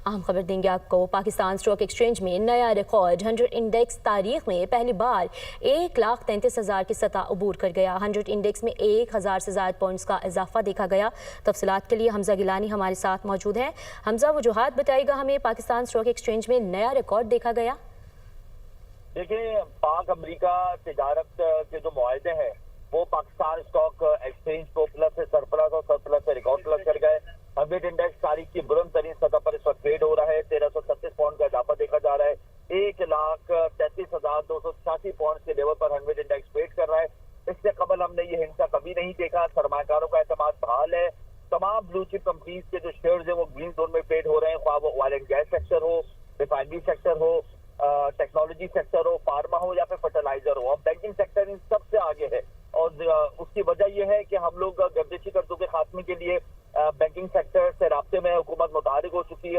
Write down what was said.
अहम खबर देंगे आपको। पाकिस्तान स्टॉक एक्सचेंज में नया रिकॉर्ड 100 इंडेक्स तारीख में पहली बार 1,33,000 की सतह अबूर कर गया। 100 इंडेक्स में 1,000 से ज़्यादा पॉइंट्स का इजाफा देखा गया। तफसीलात के लिए हमजा गिलानी हमारे साथ मौजूद हैं। हमजा, वजूहात बताइएगा हमें, पाकिस्तान स्टॉक एक्सचेंज में नया रिकॉर्ड देखा गया। देखिए, पाक अमेरिका तजारत के जो मुआहदे हैं वो पाकिस्तान स्टॉक एक्सचेंज को प्लस से सरप्लस और सरप्लस से रिकॉर्ड प्लस कर गए। 100 इंडेक्स तारीख की बुलंद तरीन सतह पर इस वक्त ट्रेड हो रहा है। 1336 पॉइंट का इजाफा देखा जा रहा है। 1,33,286 पॉइंट के लेवल पर 100 इंडेक्स ट्रेड कर रहा है। इससे कबल हमने ये हिस्सा कभी नहीं देखा। सरमाकारों का एतमाद बहाल है। तमाम ब्लू चिप कंपनीज के जो शेयर्स है वो ग्रीन जोन में ट्रेड हो रहे हैं, ख्वाह वो ऑयल एंड गैस सेक्टर हो, रिफाइनरी सेक्टर हो, टेक्नोलॉजी सेक्टर हो, फार्मा हो या फिर फर्टिलाइजर हो। अब बैंकिंग सेक्टर इन सबसे आगे है और उसकी वजह यह है कि हम लोग गर्दिशी कर्जों के खात्मे के लिए बैंकिंग सेक्टर से राब्ते में हुकूमत मुतहरिक हो चुकी है।